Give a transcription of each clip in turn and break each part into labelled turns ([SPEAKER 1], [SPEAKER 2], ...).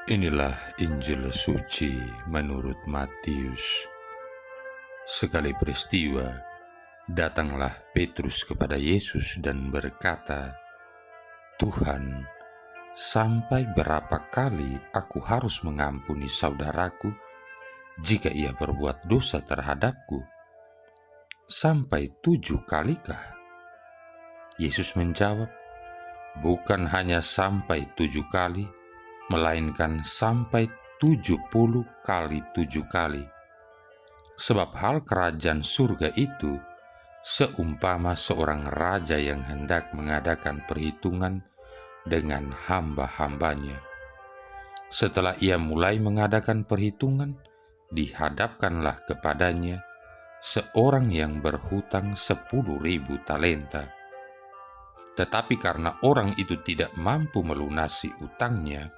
[SPEAKER 1] Inilah Injil suci menurut Matius. Sekali peristiwa, datanglah Petrus kepada Yesus dan berkata, "Tuhan, sampai berapa kali aku harus mengampuni saudaraku jika ia berbuat dosa terhadapku? Sampai 7 kalikah?" Yesus menjawab, "Bukan hanya sampai 7 kali, melainkan sampai 70 kali 7 kali. Sebab hal kerajaan surga itu seumpama seorang raja yang hendak mengadakan perhitungan dengan hamba-hambanya. Setelah ia mulai mengadakan perhitungan, dihadapkanlah kepadanya seorang yang berhutang 10.000 talenta. Tetapi karena orang itu tidak mampu melunasi utangnya,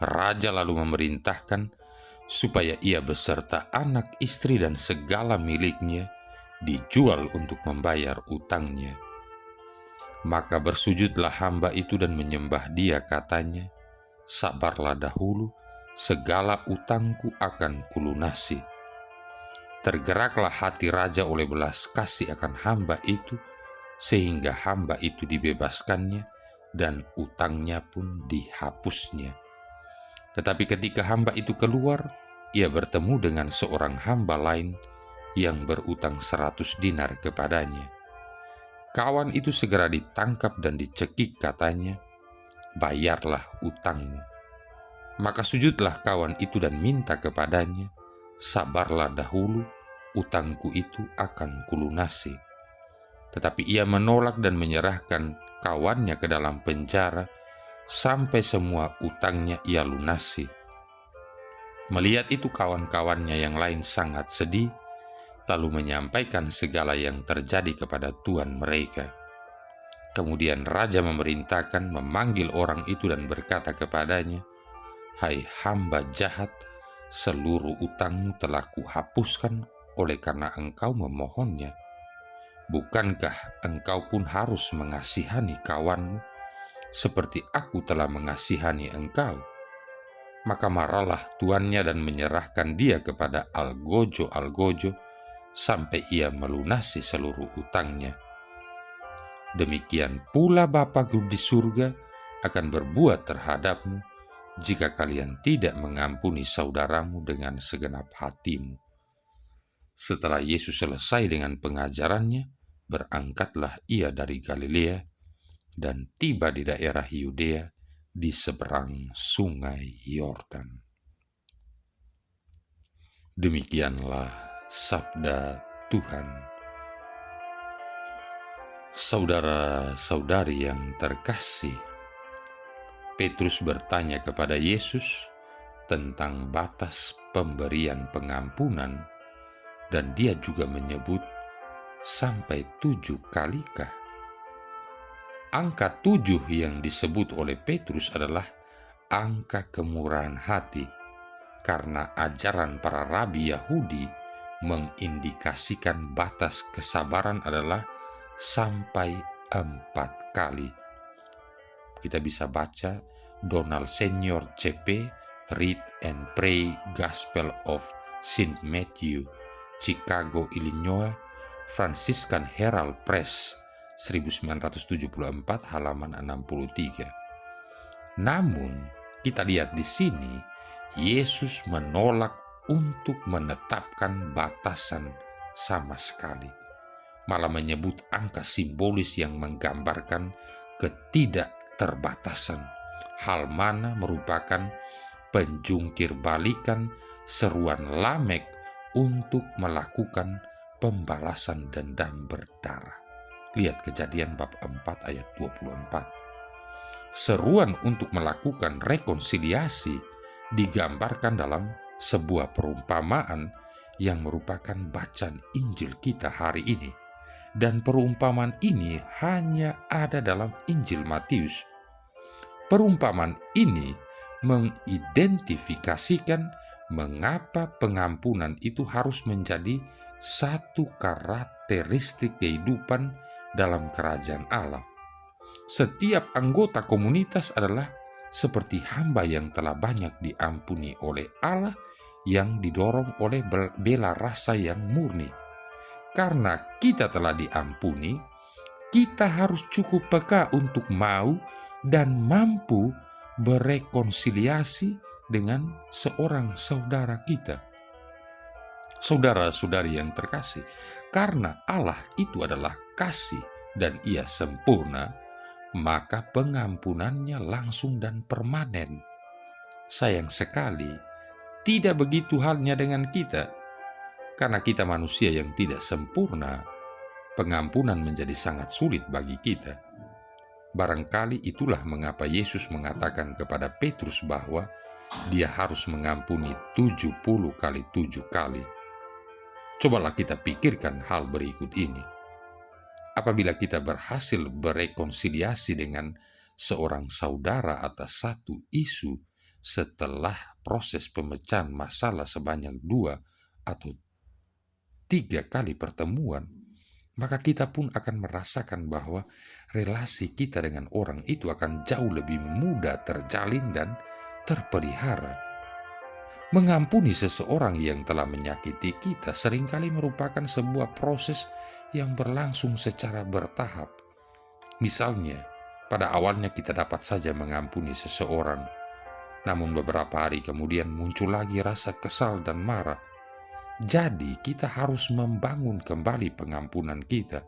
[SPEAKER 1] raja lalu memerintahkan supaya ia beserta anak, istri, dan segala miliknya dijual untuk membayar utangnya. Maka bersujudlah hamba itu dan menyembah dia, katanya, 'Sabarlah dahulu, segala utangku akan kulunasi.' Tergeraklah hati raja oleh belas kasih akan hamba itu, sehingga hamba itu dibebaskannya dan utangnya pun dihapusnya. Tetapi ketika hamba itu keluar, ia bertemu dengan seorang hamba lain yang berutang 100 dinar kepadanya. Kawan itu segera ditangkap dan dicekik, katanya, 'Bayarlah utangmu.' Maka sujudlah kawan itu dan minta kepadanya, 'Sabarlah dahulu, utangku itu akan kulunasi.' Tetapi ia menolak dan menyerahkan kawannya ke dalam penjara sampai semua utangnya ia lunasi. Melihat itu kawan-kawannya yang lain sangat sedih, lalu menyampaikan segala yang terjadi kepada tuan mereka. Kemudian raja memerintahkan memanggil orang itu dan berkata kepadanya, 'Hai hamba jahat, seluruh utangmu telah kuhapuskan oleh karena engkau memohonnya. Bukankah engkau pun harus mengasihani kawanmu seperti aku telah mengasihani engkau?' Maka marahlah tuannya dan menyerahkan dia kepada algojo-algojo sampai ia melunasi seluruh utangnya. Demikian pula Bapa-Ku di surga akan berbuat terhadapmu jika kalian tidak mengampuni saudaramu dengan segenap hatimu." Setelah Yesus selesai dengan pengajarannya, berangkatlah ia dari Galilea dan tiba di daerah Yudea di seberang sungai Yordan. Demikianlah sabda Tuhan. Saudara-saudari yang terkasih, Petrus bertanya kepada Yesus tentang batas pemberian pengampunan, dan dia juga menyebut sampai 7 kalikah. Angka 7 yang disebut oleh Petrus adalah angka kemurahan hati, karena ajaran para rabi Yahudi mengindikasikan batas kesabaran adalah sampai 4 kali. Kita bisa baca Donald Senior CP, Read and Pray Gospel of St. Matthew, Chicago, Illinois, Franciscan Herald Press, 1974, halaman 63. Namun, kita lihat di sini, Yesus menolak untuk menetapkan batasan sama sekali, malah menyebut angka simbolis yang menggambarkan ketidakterbatasan, hal mana merupakan penjungkir balikan seruan Lamek untuk melakukan pembalasan dendam berdarah. Lihat Kejadian bab 4 ayat 24. Seruan untuk melakukan rekonsiliasi digambarkan dalam sebuah perumpamaan yang merupakan bacaan Injil kita hari ini. Dan perumpamaan ini hanya ada dalam Injil Matius. Perumpamaan ini mengidentifikasikan mengapa pengampunan itu harus menjadi satu karakteristik kehidupan dalam kerajaan Allah. Setiap anggota komunitas adalah seperti hamba yang telah banyak diampuni oleh Allah, yang didorong oleh bela rasa yang murni. Karena kita telah diampuni, kita harus cukup peka untuk mau dan mampu berekonsiliasi dengan seorang saudara kita. Saudara-saudari yang terkasih, karena Allah itu adalah kasih dan Ia sempurna, maka pengampunannya langsung dan permanen. Sayang sekali, tidak begitu halnya dengan kita. Karena kita manusia yang tidak sempurna, pengampunan menjadi sangat sulit bagi kita. Barangkali itulah mengapa Yesus mengatakan kepada Petrus bahwa dia harus mengampuni 70 kali 7 kali. Cobalah kita pikirkan hal berikut ini. Apabila kita berhasil berekonsiliasi dengan seorang saudara atas satu isu setelah proses pemecahan masalah sebanyak 2 atau 3 kali pertemuan, maka kita pun akan merasakan bahwa relasi kita dengan orang itu akan jauh lebih mudah terjalin dan terpelihara. Mengampuni seseorang yang telah menyakiti kita seringkali merupakan sebuah proses yang berlangsung secara bertahap. Misalnya, pada awalnya kita dapat saja mengampuni seseorang, namun beberapa hari kemudian muncul lagi rasa kesal dan marah. Jadi, kita harus membangun kembali pengampunan kita.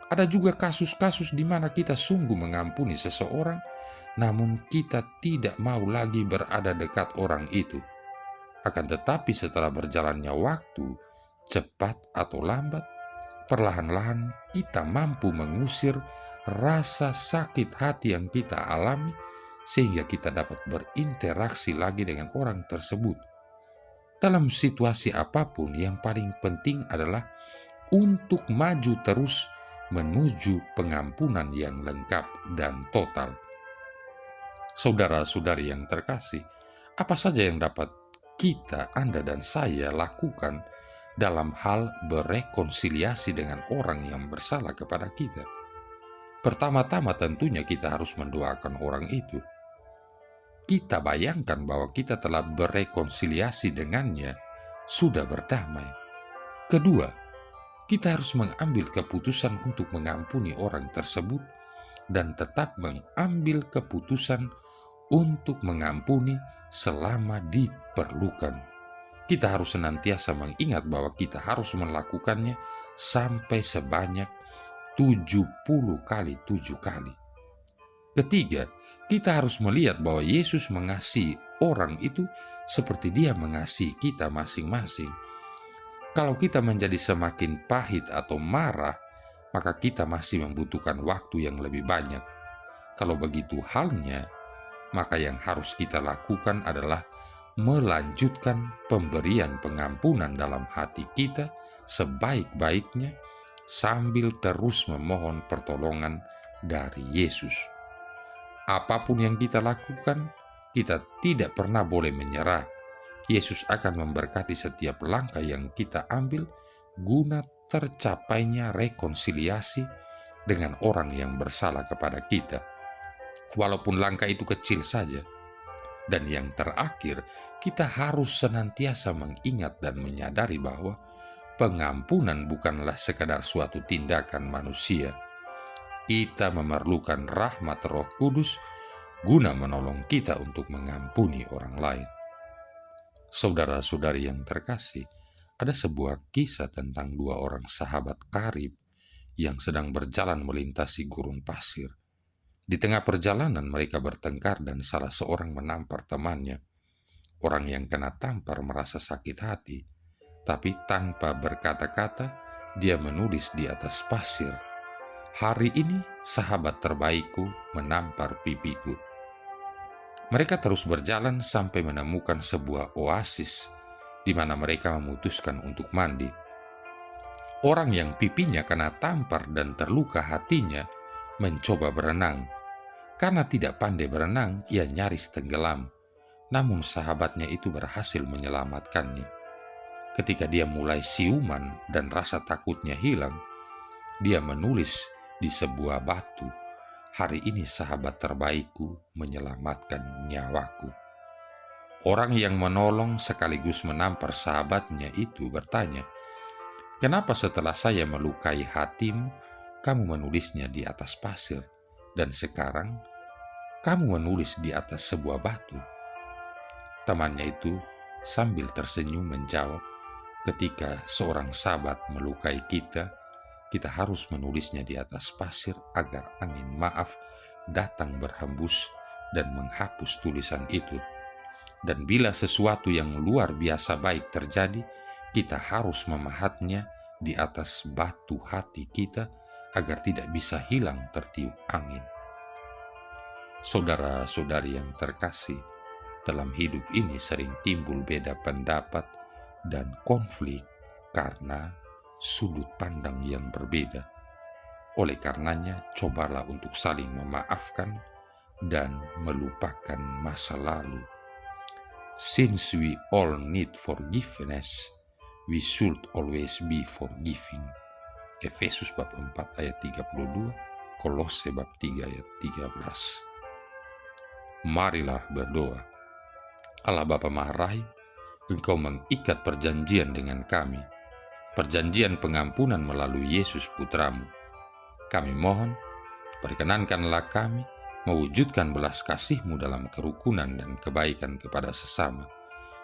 [SPEAKER 1] Ada juga kasus-kasus di mana kita sungguh mengampuni seseorang, namun kita tidak mau lagi berada dekat orang itu. Akan tetapi setelah berjalannya waktu, cepat atau lambat, perlahan-lahan kita mampu mengusir rasa sakit hati yang kita alami sehingga kita dapat berinteraksi lagi dengan orang tersebut. Dalam situasi apapun, yang paling penting adalah untuk maju terus menuju pengampunan yang lengkap dan total. Saudara-saudari yang terkasih, apa saja yang dapat kita, Anda dan saya lakukan dalam hal berekonsiliasi dengan orang yang bersalah kepada kita? Pertama-tama tentunya kita harus mendoakan orang itu. Kita bayangkan bahwa kita telah berekonsiliasi dengannya, sudah berdamai. Kedua, kita harus mengambil keputusan untuk mengampuni orang tersebut dan tetap mengambil keputusan untuk mengampuni selama diperlukan. Kita harus senantiasa mengingat bahwa kita harus melakukannya sampai sebanyak 70 kali 7 kali. Ketiga, kita harus melihat bahwa Yesus mengasihi orang itu seperti Dia mengasihi kita masing-masing. Kalau kita menjadi semakin pahit atau marah, maka kita masih membutuhkan waktu yang lebih banyak. Kalau begitu halnya, maka yang harus kita lakukan adalah melanjutkan pemberian pengampunan dalam hati kita sebaik-baiknya sambil terus memohon pertolongan dari Yesus. Apapun yang kita lakukan, kita tidak pernah boleh menyerah. Yesus akan memberkati setiap langkah yang kita ambil guna tercapainya rekonsiliasi dengan orang yang bersalah kepada kita. Walaupun langkah itu kecil saja. Dan yang terakhir, kita harus senantiasa mengingat dan menyadari bahwa pengampunan bukanlah sekadar suatu tindakan manusia. Kita memerlukan rahmat Roh Kudus guna menolong kita untuk mengampuni orang lain. Saudara-saudari yang terkasih, ada sebuah kisah tentang 2 orang sahabat karib yang sedang berjalan melintasi gurun pasir. Di tengah perjalanan mereka bertengkar dan salah seorang menampar temannya. Orang yang kena tampar merasa sakit hati, tapi tanpa berkata-kata dia menulis di atas pasir, "Hari ini sahabat terbaikku menampar pipiku." Mereka terus berjalan sampai menemukan sebuah oasis di mana mereka memutuskan untuk mandi. Orang yang pipinya kena tampar dan terluka hatinya mencoba berenang. Karena tidak pandai berenang, ia nyaris tenggelam. Namun sahabatnya itu berhasil menyelamatkannya. Ketika dia mulai siuman dan rasa takutnya hilang, dia menulis di sebuah batu, hari ini sahabat terbaikku menyelamatkan nyawaku. Orang yang menolong sekaligus menampar sahabatnya itu bertanya, "Kenapa setelah saya melukai hatimu, kamu menulisnya di atas pasir, dan sekarang kamu menulis di atas sebuah batu?" Temannya itu sambil tersenyum menjawab, "Ketika seorang sahabat melukai kita, kita harus menulisnya di atas pasir agar angin maaf datang berhembus dan menghapus tulisan itu. Dan bila sesuatu yang luar biasa baik terjadi, kita harus memahatnya di atas batu hati kita agar tidak bisa hilang tertiup angin." Saudara-saudari yang terkasih, dalam hidup ini sering timbul beda pendapat dan konflik karena sudut pandang yang berbeda. Oleh karenanya, cobalah untuk saling memaafkan dan melupakan masa lalu. Since we all need forgiveness, we should always be forgiving. Efesus bab 4 ayat 32, Kolose bab 3 ayat 13. Marilah berdoa. Allah Bapa Maha Rahim, Engkau mengikat perjanjian dengan kami, perjanjian pengampunan melalui Yesus Putramu. Kami mohon, perkenankanlah kami mewujudkan belas kasih-Mu dalam kerukunan dan kebaikan kepada sesama,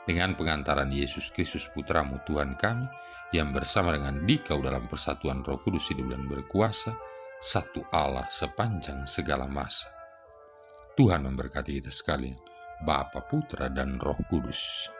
[SPEAKER 1] dengan pengantaran Yesus Kristus Putramu Tuhan kami, yang bersama dengan Dikau dalam persatuan Roh Kudus hidup dan berkuasa, satu Allah sepanjang segala masa. Tuhan memberkati kita sekalian, Bapa, Putra, dan Roh Kudus.